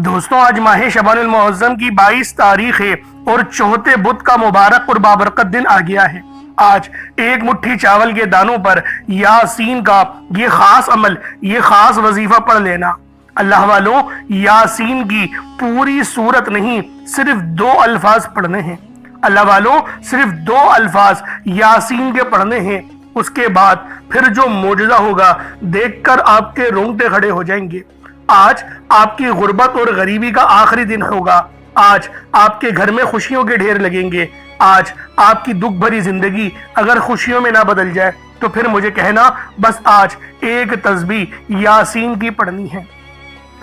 دوستوں آج ماہ شعبان المعظم کی 22 تاریخ ہے اور چوتھے بدھ کا مبارک اور بابرکت دن آ گیا ہے۔ آج ایک مٹھی چاول کے دانوں پر یاسین کا یہ خاص عمل، یہ خاص وظیفہ پڑھ لینا۔ اللہ والوں، یاسین کی پوری سورت نہیں، صرف 2 الفاظ پڑھنے ہیں۔ اللہ والوں، صرف 2 الفاظ یاسین کے پڑھنے ہیں۔ اس کے بعد پھر جو معجزہ ہوگا دیکھ کر آپ کے رونگٹے کھڑے ہو جائیں گے۔ آج آپ کی غربت اور غریبی کا آخری دن ہوگا۔ آج آپ کے گھر میں خوشیوں کے ڈھیر لگیں گے۔ آج آپ کی دکھ بھری زندگی اگر خوشیوں میں نہ بدل جائے تو پھر مجھے کہنا، بس آج ایک تسبیح یاسین کی پڑھنی ہے۔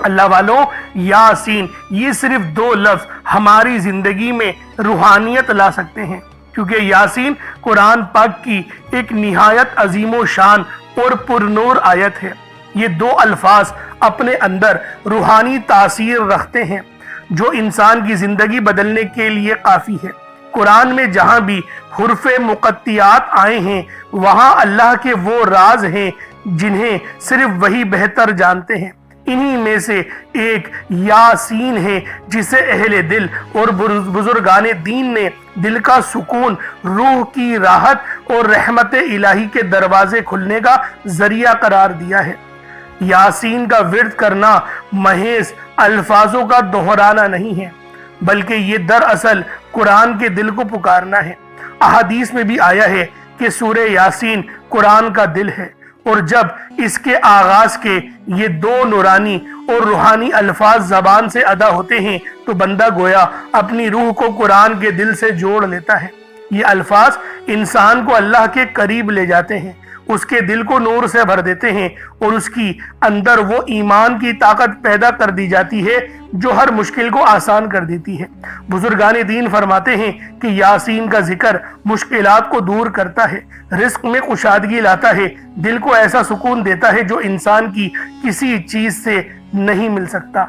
اللہ والوں، یاسین یہ صرف 2 لفظ ہماری زندگی میں روحانیت لا سکتے ہیں، کیونکہ یاسین قرآن پاک کی ایک نہایت عظیم و شان اور پرنور آیت ہے۔ یہ 2 الفاظ اپنے اندر روحانی تاثیر رکھتے ہیں جو انسان کی زندگی بدلنے کے لیے کافی ہے۔ قرآن میں جہاں بھی حروف مقطعات آئے ہیں وہاں اللہ کے وہ راز ہیں جنہیں صرف وہی بہتر جانتے ہیں۔ انہی میں سے ایک یاسین ہے جسے اہل دل اور بزرگان دین نے دل کا سکون، روح کی راحت اور رحمت الہی کے دروازے کھلنے کا ذریعہ قرار دیا ہے۔ یاسین کا ورد کرنا محض الفاظوں کا دہرانا نہیں ہے، بلکہ یہ دراصل قرآن کے دل کو پکارنا ہے۔ احادیث میں بھی آیا ہے کہ سورہ یاسین قرآن کا دل ہے، اور جب اس کے آغاز کے یہ 2 نورانی اور روحانی الفاظ زبان سے ادا ہوتے ہیں تو بندہ گویا اپنی روح کو قرآن کے دل سے جوڑ لیتا ہے۔ یہ الفاظ انسان کو اللہ کے قریب لے جاتے ہیں، اس کے دل کو نور سے بھر دیتے ہیں اور اس کی اندر وہ ایمان کی طاقت پیدا کر دی جاتی ہے جو ہر مشکل کو آسان کر دیتی ہے۔ بزرگان دین فرماتے ہیں کہ یاسین کا ذکر مشکلات کو دور کرتا ہے، رزق میں کشادگی لاتا ہے، دل کو ایسا سکون دیتا ہے جو انسان کی کسی چیز سے نہیں مل سکتا۔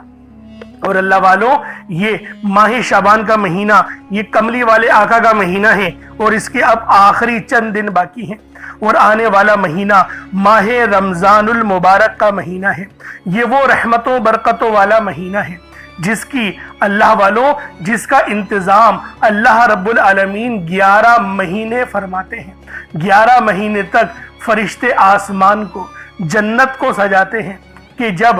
اور اللہ والوں، یہ ماہ شعبان کا مہینہ، یہ کملی والے آقا کا مہینہ ہے اور اس کے اب آخری چند دن باقی ہیں، اور آنے والا مہینہ ماہ رمضان المبارک کا مہینہ ہے۔ یہ وہ رحمتوں برکتوں والا مہینہ ہے جس کی اللہ والوں، جس کا انتظام اللہ رب العالمین 11 مہینے فرماتے ہیں۔ 11 مہینے تک فرشتے آسمان کو، جنت کو سجاتے ہیں کہ جب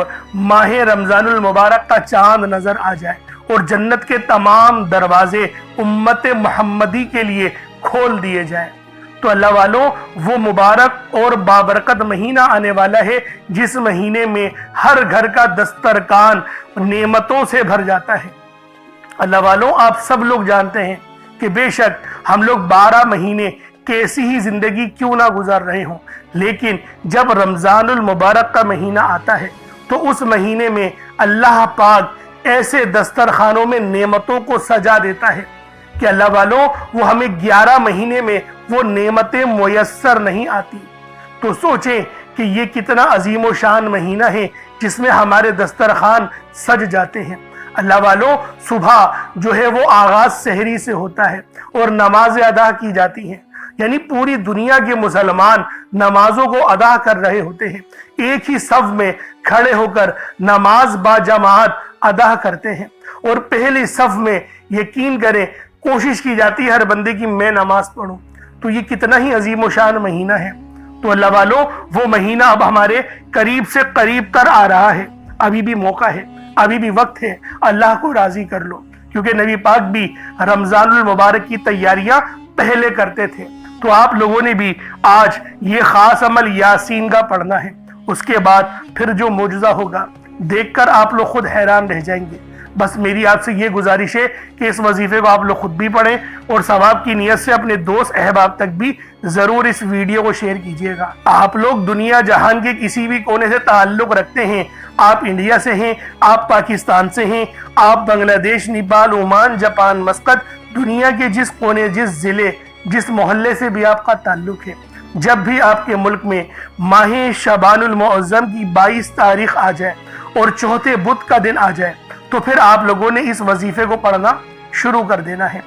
ماہ رمضان المبارک کا چاند نظر آ جائے اور جنت کے تمام دروازے امت محمدی کے لیے کھول دیے جائیں، تو اللہ والوں، وہ مبارک اور بابرکت مہینہ آنے والا ہے جس مہینے میں ہر گھر کا دسترخوان نعمتوں سے بھر جاتا ہے۔ اللہ والوں، آپ سب لوگ جانتے ہیں کہ بے شک ہم لوگ 12 مہینے کیسی ہی زندگی کیوں نہ گزار رہے ہوں، لیکن جب رمضان المبارک کا مہینہ آتا ہے تو اس مہینے میں اللہ پاک ایسے دسترخوانوں میں نعمتوں کو سجا دیتا ہے کہ اللہ والوں، وہ ہمیں 11 مہینے میں وہ نعمتیں میسر نہیں آتی۔ تو سوچیں کہ یہ کتنا عظیم و شان مہینہ ہے جس میں ہمارے دسترخوان سج جاتے ہیں۔ اللہ والوں، صبح جو ہے وہ آغاز سحری سے ہوتا ہے اور نمازیں ادا کی جاتی ہیں، یعنی پوری دنیا کے مسلمان نمازوں کو ادا کر رہے ہوتے ہیں، ایک ہی صف میں کھڑے ہو کر نماز با جماعت ادا کرتے ہیں، اور پہلی صف میں یقین کریں کوشش کی جاتی ہے ہر بندے کی میں نماز پڑھوں۔ تو یہ کتنا ہی عظیم و شان مہینہ ہے۔ تو اللہ والوں، وہ مہینہ اب ہمارے قریب سے قریب تر آ رہا ہے۔ ابھی بھی موقع ہے، ابھی بھی وقت ہے، اللہ کو راضی کر لو، کیونکہ نبی پاک بھی رمضان المبارک کی تیاریاں پہلے کرتے تھے۔ تو آپ لوگوں نے بھی آج یہ خاص عمل یاسین کا پڑھنا ہے۔ اس کے بعد پھر جو معجزہ ہوگا دیکھ کر آپ لوگ خود حیران رہ جائیں گے۔ بس میری آپ سے یہ گزارش ہے کہ اس وظیفے کو آپ لوگ خود بھی پڑھیں اور ثواب کی نیت سے اپنے دوست احباب تک بھی ضرور اس ویڈیو کو شیئر کیجیے گا۔ آپ لوگ دنیا جہان کے کسی بھی کونے سے تعلق رکھتے ہیں، آپ انڈیا سے ہیں، آپ پاکستان سے ہیں، آپ بنگلہ دیش، نیپال، عمان، جاپان، مسقط، دنیا کے جس کونے، جس ضلع، جس محلے سے بھی آپ کا تعلق ہے، جب بھی آپ کے ملک میں ماہ شعبان المعظم کی 22 تاریخ آ جائے اور چوتھے بدھ کا دن آ جائے تو پھر آپ لوگوں نے اس وظیفے کو پڑھنا شروع کر دینا ہے۔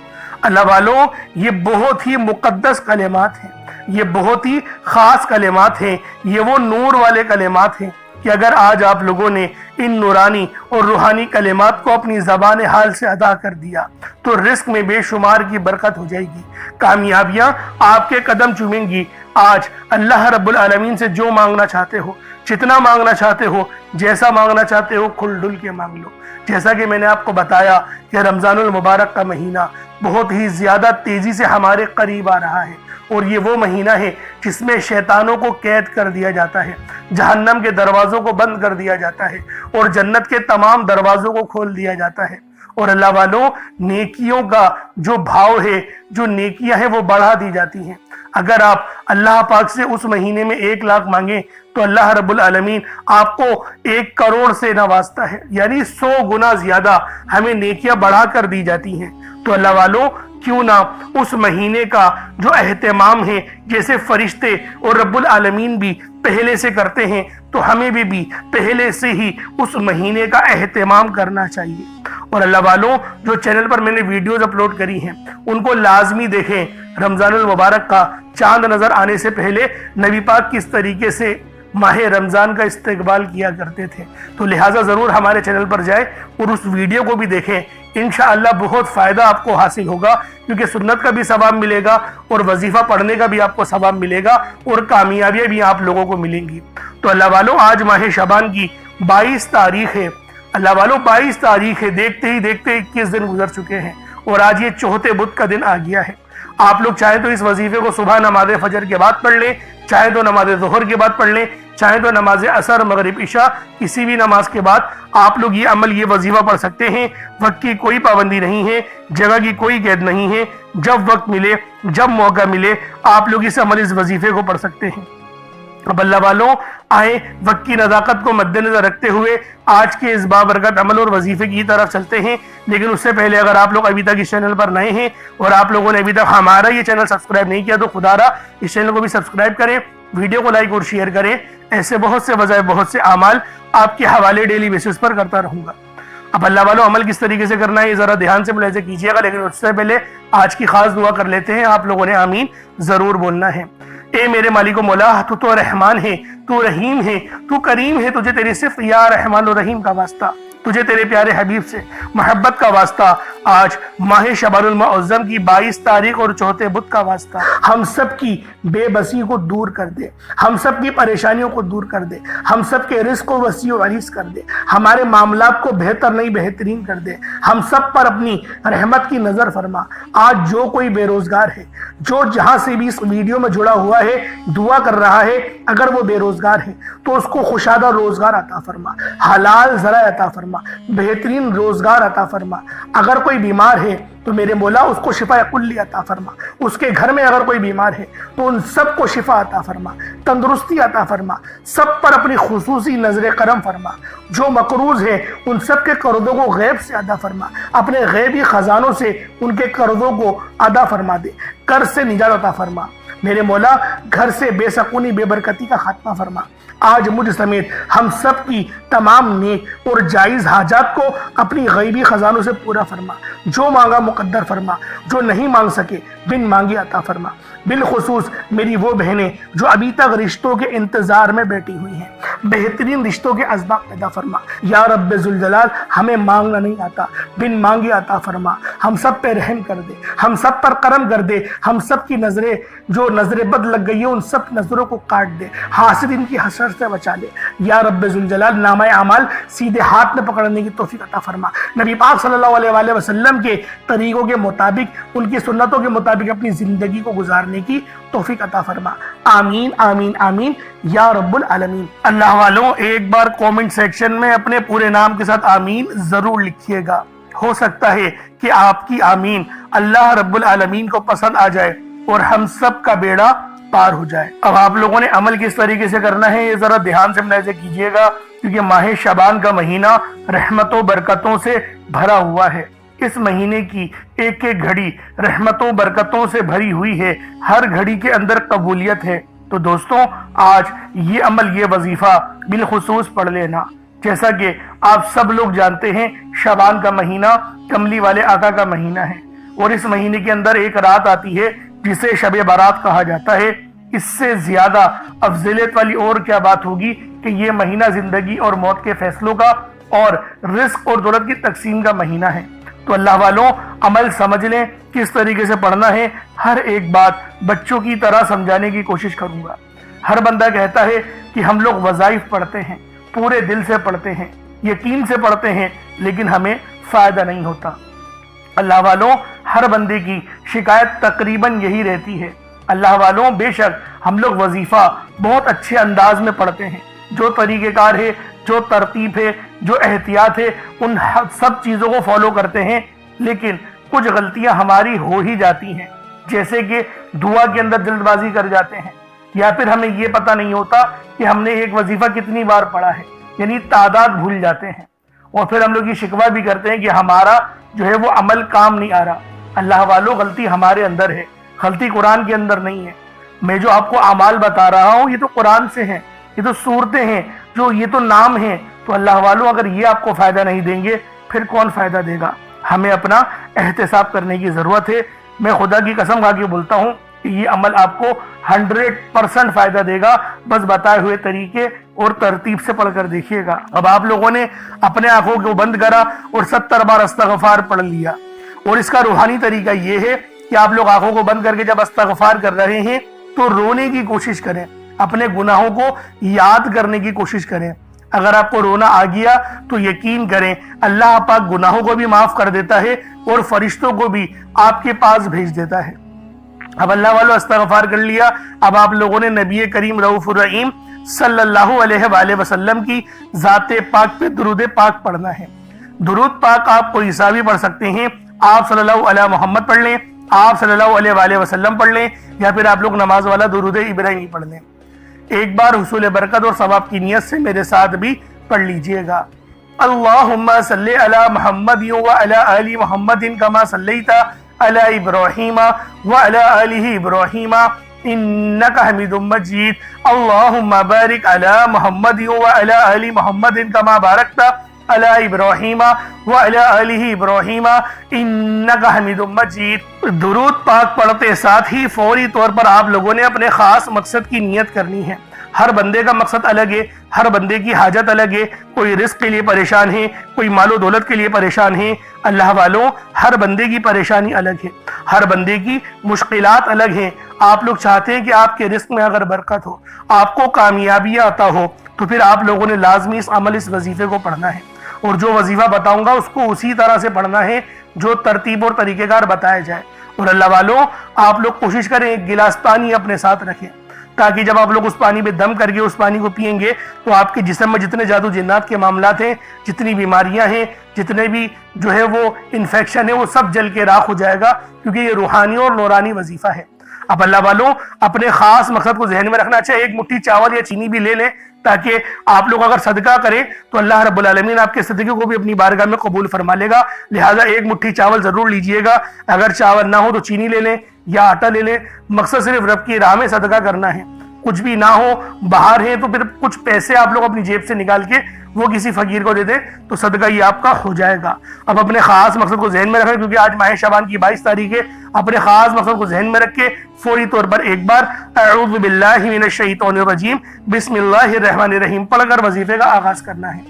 اللہ والوں، یہ بہت ہی مقدس کلمات ہیں، یہ بہت ہی خاص کلمات ہیں، یہ وہ نور والے کلمات ہیں کہ اگر آج آپ لوگوں نے ان نورانی اور روحانی کلمات کو اپنی زبان حال سے ادا کر دیا تو رزق میں بے شمار کی برکت ہو جائے گی، کامیابیاں آپ کے قدم چومیں گی۔ آج اللہ رب العالمین سے جو مانگنا چاہتے ہو، جتنا مانگنا چاہتے ہو، جیسا مانگنا چاہتے ہو، کھل ڈل کے مانگ لو۔ جیسا کہ میں نے آپ کو بتایا کہ رمضان المبارک کا مہینہ بہت ہی زیادہ تیزی سے ہمارے قریب آ رہا ہے، اور یہ وہ مہینہ ہے جس میں شیطانوں کو قید کر دیا جاتا ہے، جہنم کے دروازوں کو بند کر دیا جاتا ہے، اور جنت کے تمام دروازوں کو کھول دیا جاتا ہے۔ اور اللہ والوں، نیکیوں کا جو بھاؤ ہے، جو نیکیاں ہیں وہ بڑھا دی جاتی ہیں۔ اگر آپ اللہ پاک سے اس مہینے میں 1 لاکھ مانگیں تو اللہ رب العالمین آپ کو 1 کروڑ سے نوازتا ہے، یعنی 100 گنا زیادہ ہمیں نیکیاں بڑھا کر دی جاتی ہیں۔ تو اللہ والوں، کیوں نہ اس مہینے کا جو اہتمام ہے، جیسے فرشتے اور رب العالمین بھی پہلے سے کرتے ہیں، تو ہمیں بھی پہلے سے ہی اس مہینے کا اہتمام کرنا چاہیے۔ اور اللہ والوں، جو چینل پر میں نے ویڈیوز اپلوڈ کری ہیں ان کو لازمی دیکھیں۔ رمضان المبارک کا چاند نظر آنے سے پہلے نبی پاک کس طریقے سے ماہ رمضان کا استقبال کیا کرتے تھے، تو لہٰذا ضرور ہمارے چینل پر جائیں اور اس ویڈیو کو بھی دیکھیں۔ انشاءاللہ بہت فائدہ آپ کو حاصل ہوگا، کیونکہ سنت کا بھی ثواب ملے گا اور وظیفہ پڑھنے کا بھی آپ کو ثواب ملے گا، اور کامیابیاں بھی آپ لوگوں کو ملیں گی۔ تو اللہ والوں، آج ماہ شعبان کی 22 تاریخ ہے۔ اللہ والوں، 22 تاریخ ہے، دیکھتے ہی دیکھتے 21 دن گزر چکے ہیں، اور آج یہ چوتھے بدھ کا دن آ گیا ہے۔ آپ لوگ چاہیں تو اس وظیفے کو صبح نماز فجر کے بعد پڑھ لیں، چاہے تو نماز ظہر کے بعد پڑھ لیں، چاہے تو نماز عصر، مغرب، عشاء، کسی بھی نماز کے بعد آپ لوگ یہ عمل، یہ وظیفہ پڑھ سکتے ہیں۔ وقت کی کوئی پابندی نہیں ہے، جگہ کی کوئی قید نہیں ہے، جب وقت ملے، جب موقع ملے، آپ لوگ اس عمل، اس وظیفے کو پڑھ سکتے ہیں۔ اب اللہ والوں، آئیں وقت کی نزاکت کو مد نظر رکھتے ہوئے آج کے اس بابرکت عمل اور وظیفے کی طرف چلتے ہیں۔ لیکن اس سے پہلے اگر آپ لوگ ابھی تک اس چینل پر نئے ہیں اور آپ لوگوں نے ابھی تک ہمارا یہ چینل سبسکرائب نہیں کیا، تو خدا را اس چینل کو بھی سبسکرائب کریں، ویڈیو کو لائک اور شیئر کریں۔ ایسے بہت سے وظائف، بہت سے اعمال آپ کے حوالے ڈیلی بیسس پر کرتا رہوں گا۔ اب اللہ والوں، عمل کس طریقے سے کرنا ہے یہ ذرا دھیان سے ملاحظہ کیجیے گا، لیکن اس سے پہلے آج کی خاص دعا کر لیتے ہیں۔ آپ لوگوں نے آمین ضرور بولنا ہے۔ اے میرے مالک و مولا، تو رحمان ہے، تو رحیم ہے، تو کریم ہے، تجھے تیری صفت یا رحمان و رحیم کا واسطہ، تجھے تیرے پیارے حبیب سے محبت کا واسطہ، آج ماہ شعبان المعظم کی 22 تاریخ اور چوتھے بدھ کا واسطہ، ہم سب کی بے بسی کو دور کر دے، ہم سب کی پریشانیوں کو دور کر دے، ہم سب کے رزق کو وسیع و عریض کر دے، ہمارے معاملات کو بہتر نہیں بہترین کر دے، ہم سب پر اپنی رحمت کی نظر فرما۔ آج جو کوئی بے روزگار ہے، جو جہاں سے بھی اس ویڈیو میں جڑا ہوا ہے، دعا کر رہا ہے، اگر وہ بے روزگار ہے تو اس کو خوشادہ روزگار عطا فرما، حلال ذرائع عطا فرما، بہترین روزگار عطا فرما۔ اگر کوئی بیمار ہے تو میرے مولا اس کو شفا کلی عطا فرما، اس کے گھر میں اگر کوئی بیمار ہے تو ان سب کو شفا عطا فرما، تندرستی عطا فرما، سب پر اپنی خصوصی نظر کرم فرما۔ جو مقروض ہے ان سب کے قرضوں کو غیب سے ادا فرما، اپنے غیبی خزانوں سے ان کے قرضوں کو ادا فرما دے، قرض سے نجات عطا فرما۔ میرے مولا گھر سے بے سکونی، بے برکتی کا خاتمہ فرما۔ آج مجھ سمیت ہم سب کی تمام نیک اور جائز حاجات کو اپنی غیبی خزانوں سے پورا فرما، جو مانگا مقدر فرما، جو نہیں مانگ سکے بن مانگے عطا فرما۔ بالخصوص میری وہ بہنیں جو ابھی تک رشتوں کے انتظار میں بیٹھی ہوئی ہیں، بہترین رشتوں کے اسباب پیدا فرما۔ یا رب ذوالجلال، ہمیں مانگنا نہیں آتا، بن مانگے عطا فرما۔ ہم سب پہ رحم کر دے، ہم سب پر کرم کر دے، ہم سب کی نظریں جو نظر بد لگ گئی ہیں ان سب نظروں کو کاٹ دے، حاسد ان کی حسرت سے بچا لے۔ یا رب ذوالجلال، نامہ اعمال سیدھے ہاتھ میں پکڑنے کی توفیق عطا فرما۔ نبی پاک صلی اللہ علیہ وآلہ وسلم کے طریقوں کے مطابق، ان کی سنتوں کے مطابق اپنی زندگی کو گزارنے کی توفیق عطا فرما۔ آمین آمین آمین یا رب العالمین۔ اللہ والوں، ایک بار کومنٹ سیکشن میں اپنے پورے نام کے ساتھ آمین ضرور لکھیے گا۔ ہو سکتا ہے کہ آپ کی آمین اللہ رب العالمین کو پسند آ جائے اور ہم سب کا بیڑا پار ہو جائے۔ اب آپ لوگوں نے عمل کس طریقے سے کرنا ہے یہ ذرا دھیان سے ملاحظہ کیجیے گا، کیونکہ ماہ شعبان کا مہینہ رحمتوں برکتوں سے بھرا ہوا ہے۔ اس مہینے کی ایک ایک گھڑی رحمتوں برکتوں سے بھری ہوئی ہے، ہر گھڑی کے اندر قبولیت ہے۔ تو دوستوں، آج یہ عمل، یہ وظیفہ بالخصوص پڑھ لینا۔ جیسا کہ آپ سب لوگ جانتے ہیں، شعبان کا مہینہ کملی والے آقا کا مہینہ ہے، اور اس مہینے کے اندر ایک رات آتی ہے جسے شب برات کہا جاتا ہے۔ اس سے زیادہ افضلیت والی اور کیا بات ہوگی کہ یہ مہینہ زندگی اور موت کے فیصلوں کا اور رزق اور دولت کی تقسیم کا مہینہ ہے۔ تو اللہ والوں عمل سمجھ لیں کس طریقے سے پڑھنا ہے۔ ہر ایک بات بچوں کی طرح سمجھانے کی کوشش کروں گا۔ ہر بندہ کہتا ہے کہ ہم لوگ وظائف پڑھتے ہیں، پورے دل سے پڑھتے ہیں، یقین سے پڑھتے ہیں، لیکن ہمیں فائدہ نہیں ہوتا۔ اللہ والوں ہر بندے کی شکایت تقریباً یہی رہتی ہے۔ اللہ والوں بے شک ہم لوگ وظیفہ بہت اچھے انداز میں پڑھتے ہیں، جو طریقہ کار ہے، جو ترتیب ہے، جو احتیاط ہے، ان سب چیزوں کو فالو کرتے ہیں، لیکن کچھ غلطیاں ہماری ہو ہی جاتی ہیں، جیسے کہ دعا کے اندر جلد بازی کر جاتے ہیں، یا پھر ہمیں یہ پتہ نہیں ہوتا کہ ہم نے ایک وظیفہ کتنی بار پڑھا ہے، یعنی تعداد بھول جاتے ہیں، اور پھر ہم لوگ یہ شکوہ بھی کرتے ہیں کہ ہمارا جو ہے وہ عمل کام نہیں آ رہا۔ اللہ والوں غلطی ہمارے اندر ہے، غلطی قرآن کے اندر نہیں ہے۔ میں جو آپ کو اعمال بتا رہا ہوں یہ تو قرآن سے ہیں، یہ تو صورتیں ہیں، جو یہ تو نام ہیں۔ تو اللہ والوں اگر یہ آپ کو فائدہ نہیں دیں گے پھر کون فائدہ دے گا؟ ہمیں اپنا احتساب کرنے کی ضرورت ہے۔ میں خدا کی قسم کھا کے بولتا ہوں کہ یہ عمل آپ کو 100% فائدہ دے گا، بس بتائے ہوئے طریقے اور ترتیب سے پڑھ کر دیکھیے گا۔ اب آپ لوگوں نے اپنے آنکھوں کو بند کرا اور 70 بار استغفار پڑھ لیا، اور اس کا روحانی طریقہ یہ ہے کہ آپ لوگ آنکھوں کو بند کر کے جب استغفار کر رہے ہیں تو رونے کی کوشش کریں، اپنے گناہوں کو یاد کرنے کی کوشش کریں۔ اگر آپ کو رونا آ گیا تو یقین کریں اللہ پاک گناہوں کو بھی معاف کر دیتا ہے اور فرشتوں کو بھی آپ کے پاس بھیج دیتا ہے۔ اب اللہ والوں استغفار کر لیا، اب آپ لوگوں نے نبی کریم رؤوف الرحیم صلی اللہ علیہ وآلہ وسلم کی ذات پاک پہ درود پاک پڑھنا ہے۔ درود پاک آپ کوئی حساب بھی پڑھ سکتے ہیں، آپ صلی اللہ علیہ محمد پڑھ لیں، آپ صلی اللہ علیہ وآلہ وسلم پڑھ لیں، یا پھر آپ لوگ نماز والا درود ابراہیمی پڑھ لیں۔ ایک بار حصول برکت اور ثواب کی نیت سے میرے ساتھ بھی پڑھ لیجئے گا۔ اللہم صلی علی محمد وعلی آل محمد کما صلیت علی ابراہیم وعلی آل ابراہیم انکا حمید مجید۔ اللہم بارک علی محمد وعلی آل محمد کما بارکت علی ابراہیم وعلی آل ابراہیم انکا حمید مجید۔ درود پاک پڑھتے ساتھ ہی فوری طور پر آپ لوگوں نے اپنے خاص مقصد کی نیت کرنی ہے۔ ہر بندے کا مقصد الگ ہے، ہر بندے کی حاجت الگ ہے، کوئی رزق کے لیے پریشان ہے، کوئی مال و دولت کے لیے پریشان ہے۔ اللہ والوں ہر بندے کی پریشانی الگ ہے، ہر بندے کی مشکلات الگ ہیں۔ آپ لوگ چاہتے ہیں کہ آپ کے رزق میں اگر برکت ہو، آپ کو کامیابیاں عطا ہو، تو پھر آپ لوگوں نے لازمی اس عمل اس وظیفے کو پڑھنا ہے، اور جو وظیفہ بتاؤں گا اس کو اسی طرح سے پڑھنا ہے جو ترتیب اور طریقہ کار بتایا جائے۔ اور اللہ والوں آپ لوگ کوشش کریں ایک گلاس پانی اپنے ساتھ رکھیں، تاکہ جب آپ لوگ اس پانی پہ دم کر کے اس پانی کو پئیں گے تو آپ کے جسم میں جتنے جادو جنات کے معاملات ہیں، جتنی بیماریاں ہیں، جتنے بھی جو ہے وہ انفیکشن ہے، وہ سب جل کے راکھ ہو جائے گا، کیونکہ یہ روحانی اور نورانی وظیفہ ہے۔ اب اللہ والوں اپنے خاص مقصد کو ذہن میں رکھنا چاہیے، ایک مٹھی چاول یا چینی بھی لے لیں، تاکہ آپ لوگ اگر صدقہ کریں تو اللہ رب العالمین آپ کے صدقے کو بھی اپنی بارگاہ میں قبول فرما لے گا۔ لہٰذا ایک مٹھی چاول ضرور لیجئے گا، اگر چاول نہ ہو تو چینی لے لیں یا آٹا لے لیں۔ مقصد صرف رب کی راہ میں صدقہ کرنا ہے۔ کچھ بھی نہ ہو، باہر ہیں تو پھر کچھ پیسے آپ لوگ اپنی جیب سے نکال کے وہ کسی فقیر کو دے دیں تو صدقہ یہ آپ کا ہو جائے گا۔ اب اپنے خاص مقصد کو ذہن میں رکھیں، کیونکہ آج ماہ شعبان کی 22 تاریخ ہے۔ اپنے خاص مقصد کو ذہن میں رکھ کے فوری طور پر ایک بار اعوذ باللہ من الشیطان الرجیم بسم اللہ الرحمن الرحیم پڑھ کر وظیفے کا آغاز کرنا ہے۔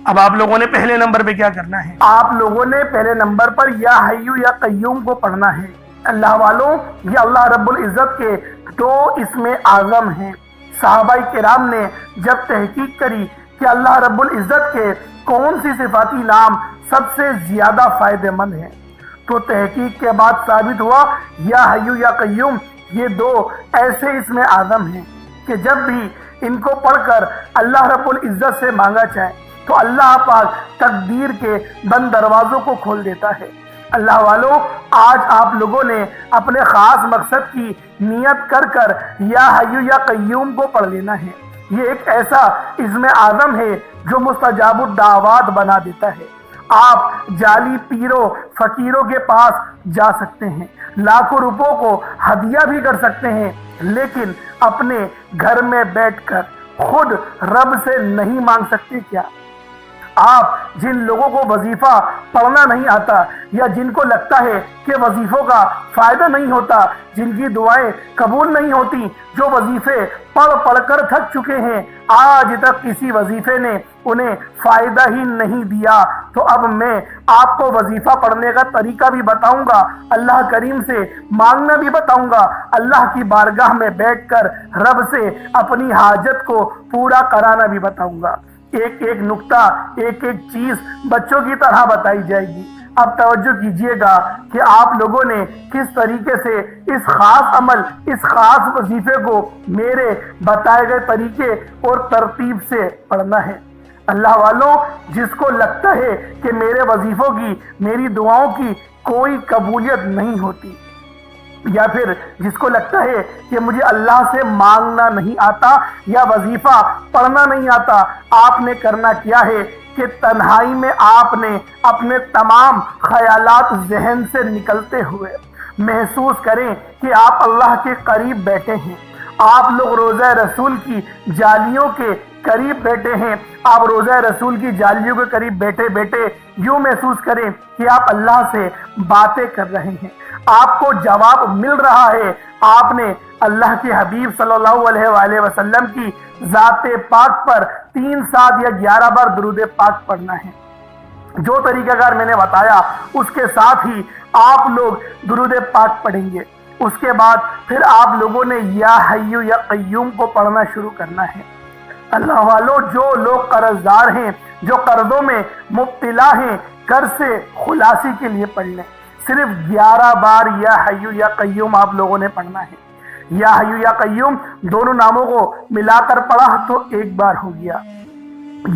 اب آپ لوگوں نے پہلے نمبر پہ کیا کرنا ہے؟ آپ لوگوں نے پہلے نمبر پر یا حیو یا قیوم کو پڑھنا ہے۔ اللہ والوں یہ اللہ رب العزت کے دو اسم اعظم ہیں۔ صحابہ کرام نے جب تحقیق کری کہ اللہ رب العزت کے کون سی صفاتی نام سب سے زیادہ فائدہ مند ہیں، تو تحقیق کے بعد ثابت ہوا یا حیو یا قیوم یہ دو ایسے اسم اعظم ہیں کہ جب بھی ان کو پڑھ کر اللہ رب العزت سے مانگا جائے تو اللہ پاک تقدیر کے بند دروازوں کو کھول دیتا ہے۔ اللہ والوں آج آپ لوگوں نے اپنے خاص مقصد کی نیت کر کر یا حیو یا قیوم کو پڑھ لینا ہے۔ یہ ایک ایسا اسم اعظم ہے جو مستجاب الدعوات بنا دیتا ہے۔ آپ جعلی پیروں فقیروں کے پاس جا سکتے ہیں، لاکھوں روپوں کو ہدیہ بھی کر سکتے ہیں، لیکن اپنے گھر میں بیٹھ کر خود رب سے نہیں مانگ سکتے کیا؟ آپ جن لوگوں کو وظیفہ پڑھنا نہیں آتا یا جن کو لگتا ہے کہ وظیفوں کا فائدہ نہیں ہوتا، جن کی دعائیں قبول نہیں ہوتی، جو وظیفے پڑھ پڑھ کر تھک چکے ہیں، آج تک کسی وظیفے نے انہیں فائدہ ہی نہیں دیا، تو اب میں آپ کو وظیفہ پڑھنے کا طریقہ بھی بتاؤں گا، اللہ کریم سے مانگنا بھی بتاؤں گا، اللہ کی بارگاہ میں بیٹھ کر رب سے اپنی حاجت کو پورا کرانا بھی بتاؤں گا۔ ایک ایک نقطہ، ایک ایک چیز بچوں کی طرح بتائی جائے گی۔ اب توجہ کیجئے گا کہ آپ لوگوں نے کس طریقے سے اس خاص عمل، اس خاص وظیفے کو میرے بتائے گئے طریقے اور ترتیب سے پڑھنا ہے۔ اللہ والوں، جس کو لگتا ہے کہ میرے وظیفوں کی، میری دعاؤں کی کوئی قبولیت نہیں ہوتی، یا پھر جس کو لگتا ہے کہ مجھے اللہ سے مانگنا نہیں آتا یا وظیفہ پڑھنا نہیں آتا، آپ نے کرنا کیا ہے کہ تنہائی میں آپ نے اپنے تمام خیالات ذہن سے نکلتے ہوئے محسوس کریں کہ آپ اللہ کے قریب بیٹھے ہیں، آپ لوگ روضہ رسول کی جالیوں کے قریب بیٹھے ہیں، آپ روضہ رسول کی جالیوں کے قریب بیٹھے بیٹھے یوں محسوس کریں کہ آپ اللہ سے باتیں کر رہے ہیں، آپ کو جواب مل رہا ہے، آپ نے اللہ کے حبیب صلی اللہ علیہ وآلہ وسلم کی ذات پاک پر 3 7 یا 11 بار درود پاک پڑھنا ہے۔ جو طریقہ کار میں نے بتایا اس کے ساتھ ہی آپ لوگ درود پاک پڑھیں گے، اس کے بعد پھر آپ لوگوں نے یا حیو یا قیوم کو پڑھنا شروع کرنا ہے۔ اللہ والوں، جو لوگ قرض دار ہیں، جو قرضوں میں مبتلا ہیں، قرض سے خلاصی کے لیے پڑھ لیں، صرف 11 بار یا حیو یا قیوم آپ لوگوں نے پڑھنا ہے۔ یا حیو یا قیوم دونوں ناموں کو ملا کر پڑھا تو 1 بار ہو گیا،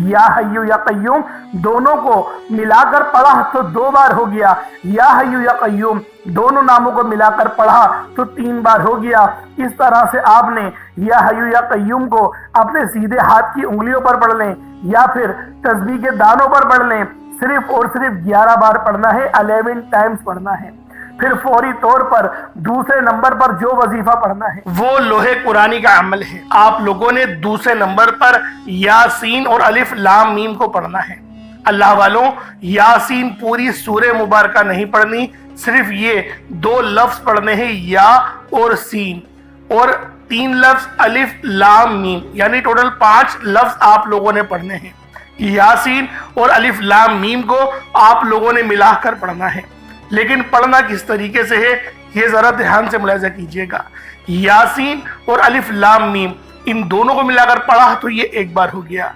یا حیو یا قیوم دونوں کو ملا کر پڑھا تو 2 بار ہو گیا، یا حیو یا قیوم دونوں ناموں کو ملا کر پڑھا تو 3 بار ہو گیا۔ اس طرح سے آپ نے یا حیو یا قیوم کو اپنے سیدھے ہاتھ کی انگلیوں پر پڑھ لیں یا پھر تسبیح کے دانوں پر پڑھ لیں، صرف اور صرف 11 بار پڑھنا ہے، 11 ٹائمز پڑھنا ہے۔ پھر فوری طور پر دوسرے نمبر پر جو وظیفہ پڑھنا ہے وہ لوحے قرآنی کا عمل ہے۔ آپ لوگوں نے دوسرے نمبر پر یاسین اور الف لام میم کو پڑھنا ہے۔ اللہ والوں، یاسین پوری سورہ مبارکہ نہیں پڑھنی، صرف یہ 2 لفظ پڑھنے ہیں، یا اور سین، اور 3 لفظ الف لام میم، یعنی ٹوٹل 5 لفظ آپ لوگوں نے پڑھنے ہیں۔ یاسین اور الف لام میم کو آپ لوگوں نے ملا کر پڑھنا ہے، لیکن پڑھنا کس طریقے سے ہے یہ ذرا دھیان سے ملاحظہ کیجئے گا۔ یاسین اور الف لام میم ان دونوں کو ملا کر پڑھا تو یہ 1 بار ہو گیا،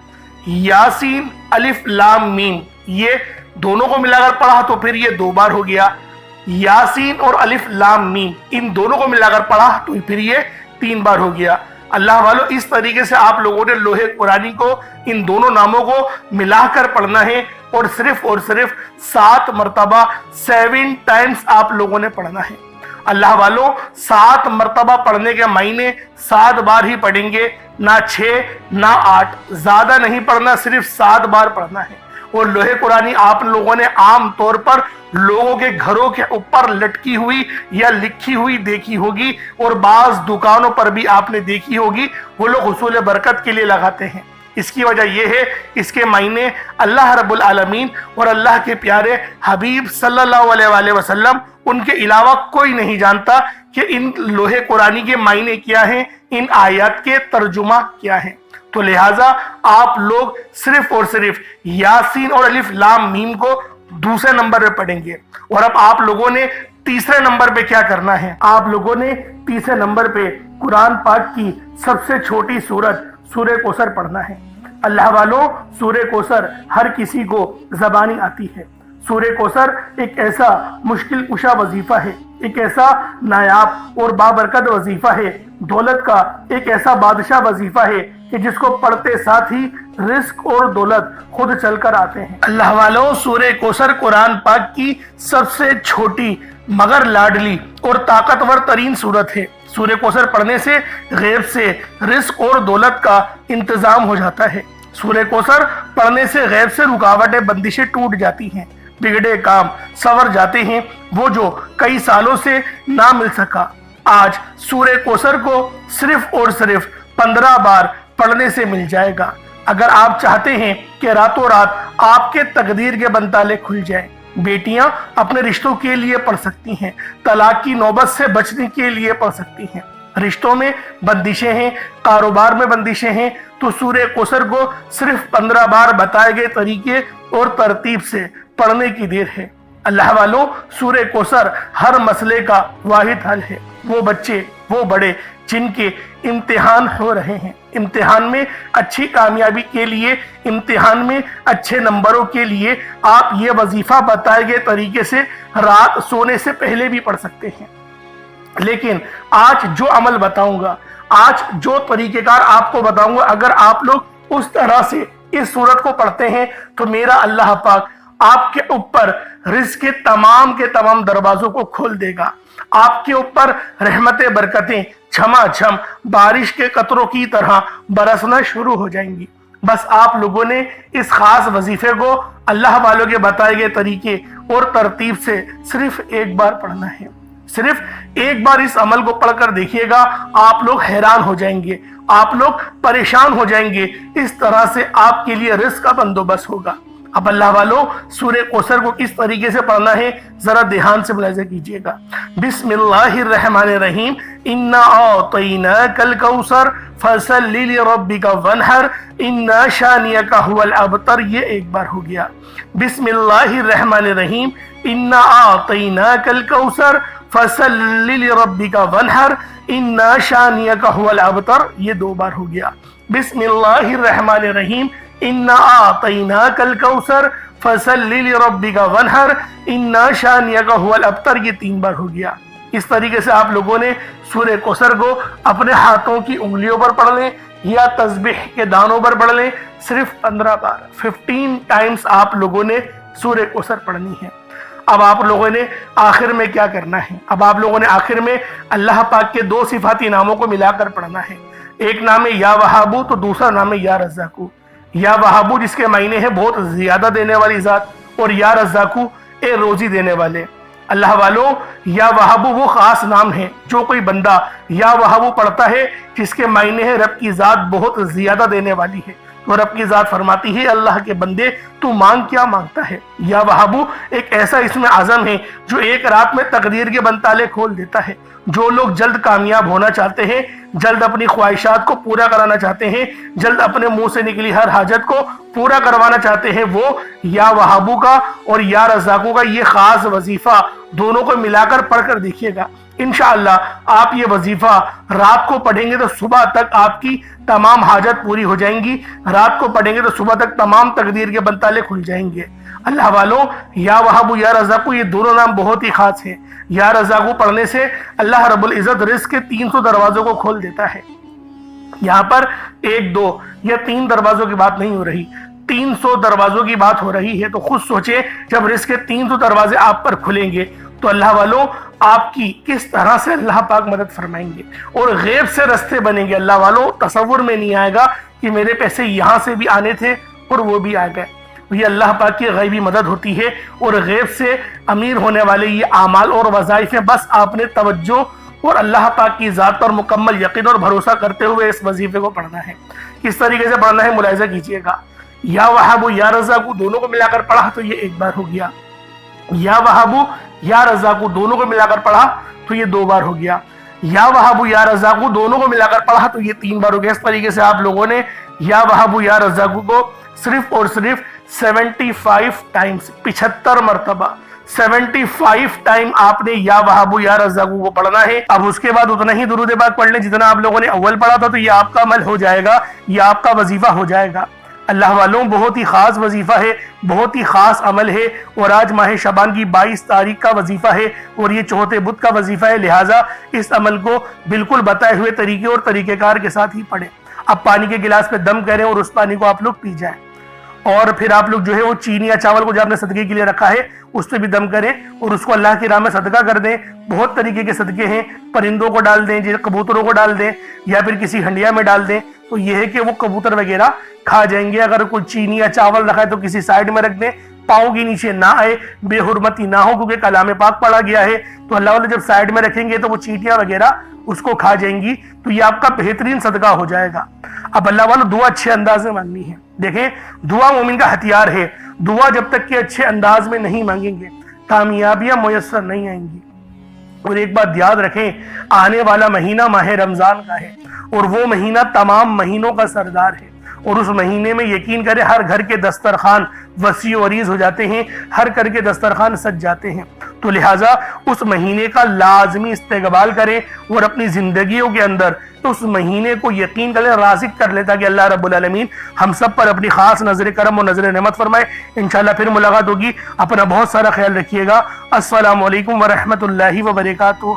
یاسین الف لام میم یہ دونوں کو ملا کر پڑھا تو پھر یہ 2 بار ہو گیا، یاسین اور الف لام میم ان دونوں کو ملا کر پڑھا تو پھر یہ 3 بار ہو گیا۔ اللہ والوں، اس طریقے سے آپ لوگوں نے لوحے قرآنی کو ان دونوں ناموں کو ملا کر پڑھنا ہے، اور صرف 7 مرتبہ 7 ٹائمز آپ لوگوں نے پڑھنا ہے۔ اللہ والوں، 7 مرتبہ پڑھنے کے معنی 7 بار ہی پڑھیں گے، نہ 6 نہ 8، زیادہ نہیں پڑھنا، صرف 7 بار پڑھنا ہے۔ اور لوحے قرآنی آپ لوگوں نے عام طور پر لوگوں کے گھروں کے اوپر لٹکی ہوئی یا لکھی ہوئی دیکھی ہوگی، اور بعض دکانوں پر بھی آپ نے دیکھی ہوگی، وہ لوگ حصول برکت کے لیے لگاتے ہیں۔ اس کی وجہ یہ ہے، اس کے معنی اللہ رب العالمین اور اللہ کے پیارے حبیب صلی اللہ علیہ وآلہ وسلم ان کے علاوہ کوئی نہیں جانتا کہ ان لوحے قرآنی کے معنی کیا ہیں، ان آیات کے ترجمہ کیا ہیں۔ تو لہٰذا آپ لوگ صرف اور صرف یاسین اور الف لام میم کو دوسرے نمبر پہ پڑھیں گے۔ اور اب آپ لوگوں نے تیسرے نمبر پہ کیا کرنا ہے؟ آپ لوگوں نے تیسرے نمبر پہ قرآن پاک کی سب سے چھوٹی سورت سورہ کوثر پڑھنا ہے۔ اللہ والوں، سورہ کوثر ہر کسی کو زبانی آتی ہے۔ سورہ کوثر ایک ایسا مشکل کشا وظیفہ ہے، ایک ایسا نایاب اور بابرکت وظیفہ ہے، دولت کا ایک ایسا بادشاہ وظیفہ ہے کہ جس کو پڑھتے ساتھ ہی رزق اور دولت خود چل کر آتے ہیں۔ اللہ والوں، سورہ کوثر قرآن پاک کی سب سے چھوٹی مگر لاڈلی اور طاقتور ترین سورت ہے۔ سورہ کوثر پڑھنے سے غیب سے رزق اور دولت کا انتظام ہو جاتا ہے۔ سورہ کوثر پڑھنے سے غیب سے رکاوٹیں بندشیں ٹوٹ جاتی ہیں، بگڑے کام سنور جاتے ہیں، وہ جو کئی سالوں سے نہ مل سکا آج سورہ کوثر کو صرف اور صرف 15 بار پڑھنے سے مل جائے گا۔ اگر آپ چاہتے ہیں کہ راتوں رات آپ کے تقدیر کے بنتالے کھل جائیں۔ بیٹیاں اپنے رشتوں کے لیے پڑھ سکتی ہیں، طلاق کی نوبت سے بچنے کے لیے پڑھ سکتی ہیں۔ رشتوں میں بندشیں ہیں، کاروبار میں بندشیں ہیں تو سورہ کوثر کو صرف 15 بار بتائے گئے طریقے اور ترتیب سے پڑھنے کی دیر ہے۔ اللہ والوں، سورہ کوثر ہر مسئلے کا واحد حل ہے۔ وہ بچے، وہ بڑے جن کے امتحان ہو رہے ہیں، امتحان میں اچھی کامیابی کے لیے، امتحان میں اچھے نمبروں کے لیے آپ یہ وظیفہ بتائے گئے طریقے سے رات سونے سے پہلے بھی پڑھ سکتے ہیں۔ لیکن آج جو عمل بتاؤں گا، آج جو طریقہ کار آپ کو بتاؤں گا، اگر آپ لوگ اس طرح سے اس سورت کو پڑھتے ہیں تو میرا اللہ پاک آپ کے اوپر رزق کے تمام دروازوں کو کھول دے گا۔ آپ کے اوپر رحمتیں، برکتیں چھما چھم بارش کے قطروں کی طرح برسنا شروع ہو جائیں گی۔ بس آپ لوگوں نے اس خاص وظیفے کو اللہ والوں کے بتائے گئے طریقے اور ترتیب سے صرف ایک بار پڑھنا ہے۔ صرف ایک بار اس عمل کو پڑھ کر دیکھیے گا، آپ لوگ حیران ہو جائیں گے، آپ لوگ پریشان ہو جائیں گے۔ اس طرح سے آپ کے لیے رزق کا بندوبست ہوگا۔ اب اللہ والوں، سورہ کوثر کو کس طریقے سے پڑھنا ہے ذرا دھیان سے ملاحظہ کیجئے گا۔ بسم اللہ الرحمن الرحیم، انا اعطیناک الکوثر فصل لربک وانحر ان شانئک هو الابتر، یہ ایک بار ہو گیا۔ بسم اللہ الرحمن الرحیم، انا اعطیناک الکوثر فصل لربک وانحر ان شانئک هو الابتر، یہ دو بار ہو گیا۔ بسم اللہ الرحمن الرحیم، انا اعطیناک الکوثر فصل لربک وانحر ان شانئک هو الابتر، یہ تین بار ہو گیا۔ اس طریقے سے آپ لوگوں نے سورہ کوثر کو اپنے ہاتھوں کی انگلیوں پر پڑھ لیں یا تسبیح کے دانوں پر پڑھ لیں، صرف 15 بار 15 ٹائمز آپ لوگوں نے سورہ کوثر پڑھنی ہے۔ اب آپ لوگوں نے آخر میں کیا کرنا ہے؟ اب آپ لوگوں نے آخر میں اللہ پاک کے دو صفاتی ناموں کو ملا کر پڑھنا ہے۔ ایک نام ہے یا وہابو تو دوسرا نام ہے یا رزاقو۔ یا وہابو جس کے معنی ہے بہت زیادہ دینے والی ذات، اور یا رزاقو اے روزی دینے والے۔ اللہ والوں، یا وہابو وہ خاص نام ہے جو کوئی بندہ یا وہابو پڑھتا ہے جس کے معنی ہے رب کی ذات بہت زیادہ دینے والی ہے، تو رب کی ذات فرماتی ہے اللہ کے بندے تو مانگ کیا مانگتا ہے۔ یا وہابو ایک ایسا اسم اعظم ہے جو ایک رات میں تقدیر کے بنتالے کھول دیتا ہے۔ جو لوگ جلد کامیاب ہونا چاہتے ہیں، جلد اپنی خواہشات کو پورا کرانا چاہتے ہیں، جلد اپنے منہ سے نکلی ہر حاجت کو پورا کروانا چاہتے ہیں، وہ یا وہابو کا اور یا رزاقو کا یہ خاص وظیفہ دونوں کو ملا کر پڑھ کر دیکھیے گا۔ انشاءاللہ آپ یہ وظیفہ رات کو پڑھیں گے تو صبح تک آپ کی تمام حاجت پوری ہو جائیں گی، رات کو پڑھیں گے تو صبح تک تمام تقدیر کے بنتالے کھل جائیں گے۔ اللہ والوں، یا وہابو یا رزاقو یہ دونوں نام بہت ہی خاص ہیں۔ یا رزاقو پڑھنے سے اللہ رب العزت رزق کے 300 دروازوں کو کھول دیتا ہے۔ یہاں پر 1 2 یا 3 دروازوں کی بات نہیں ہو رہی، 300 دروازوں کی بات ہو رہی ہے۔ تو خود سوچیں جب رزق کے 300 دروازے آپ پر کھلیں گے تو اللہ والوں آپ کی کس طرح سے اللہ پاک مدد فرمائیں گے اور غیب سے رستے بنیں گے۔ اللہ والوں تصور میں نہیں آئے گا کہ میرے پیسے یہاں سے بھی آنے تھے اور وہ بھی آ گئے۔ یہ اللہ پاک کی غیبی مدد ہوتی ہے اور غیب سے امیر ہونے والے یہ اعمال اور وظائف ہیں۔ بس آپ نے توجہ اور اللہ پاک کی ذات پر مکمل یقین اور بھروسہ کرتے ہوئے اس وظیفے کو پڑھنا ہے۔ کس طریقے سے پڑھنا ہے ملاحظہ کیجئے گا۔ یا وہابو یا رزاقو دونوں کو ملا کر پڑھا تو یہ ایک بار ہو گیا۔ یا وہابو یا رزاقو دونوں کو ملا کر پڑھا تو یہ 2 بار ہو گیا۔ یا وہابو یا رزاقو دونوں کو ملا کر پڑھا تو یہ 3 بار ہو گیا۔ اس طریقے سے آپ لوگوں نے یا وہابو یا رزاقو کو صرف اور صرف 75 ٹائمز 75 مرتبہ 75 ٹائم آپ نے یا وہابو یا رزاقو کو پڑھنا ہے۔ اب اس کے بعد اتنا ہی درود پاک پڑھ لیں جتنا آپ لوگوں نے اول پڑھا تھا، تو یہ آپ کا عمل ہو جائے گا، یہ آپ کا وظیفہ ہو جائے گا۔ اللہ والوں بہت ہی خاص وظیفہ ہے، بہت ہی خاص عمل ہے، اور آج ماہ شعبان کی 22 تاریخ کا وظیفہ ہے اور یہ چوتھے بدھ کا وظیفہ ہے، لہٰذا اس عمل کو بالکل بتائے ہوئے طریقے اور طریقہ کار کے ساتھ ہی پڑھیں۔ اب پانی کے گلاس پہ دم کریں اور اس پانی کو آپ لوگ پی جائیں، اور پھر آپ لوگ جو ہے وہ چینی یا چاول کو جو آپ نے صدقے کے لیے رکھا ہے اس پہ بھی دم کریں اور اس کو اللہ کی راہ میں صدقہ کر دیں۔ بہت طریقے کے صدقے ہیں، پرندوں کو ڈال دیں، جیسے کبوتروں کو ڈال دیں یا پھر کسی ہنڈیا میں ڈال دیں، تو یہ ہے کہ وہ کبوتر وغیرہ کھا جائیں گے۔ اگر کوئی چینی یا چاول رکھا ہے تو کسی سائڈ میں رکھ دیں، پاؤں کے نیچے نہ آئے، بے حرمتی نہ ہو، کیونکہ کلام پاک پڑھا گیا ہے۔ تو اللہ والے جب سائڈ میں رکھیں گے تو وہ چیٹیاں وغیرہ اس کو کھا جائیں گی، تو یہ آپ کا بہترین صدقہ ہو جائے گا۔ اب اللہ والوں دعا اچھے انداز میں ماننی ہے۔ دیکھیں دعا مومن کا ہتھیار ہے، دعا جب تک کہ اچھے انداز میں نہیں مانگیں گے کامیابیاں میسر نہیں آئیں گی۔ اور ایک بات یاد رکھیں، آنے والا مہینہ ماہ رمضان کا ہے اور وہ مہینہ تمام مہینوں کا سردار ہے، اور اس مہینے میں یقین کریں ہر گھر کے دسترخوان وسیع و عریض ہو جاتے ہیں، ہر گھر کے دسترخوان سج جاتے ہیں۔ تو لہٰذا اس مہینے کا لازمی استقبال کریں اور اپنی زندگیوں کے اندر اس مہینے کو یقین کریں رازق کر لیں، تاکہ اللہ رب العالمین ہم سب پر اپنی خاص نظر کرم اور نظر نعمت فرمائے۔ انشاءاللہ پھر ملاقات ہوگی، اپنا بہت سارا خیال رکھیے گا۔ السلام علیکم ورحمۃ اللہ وبرکاتہ۔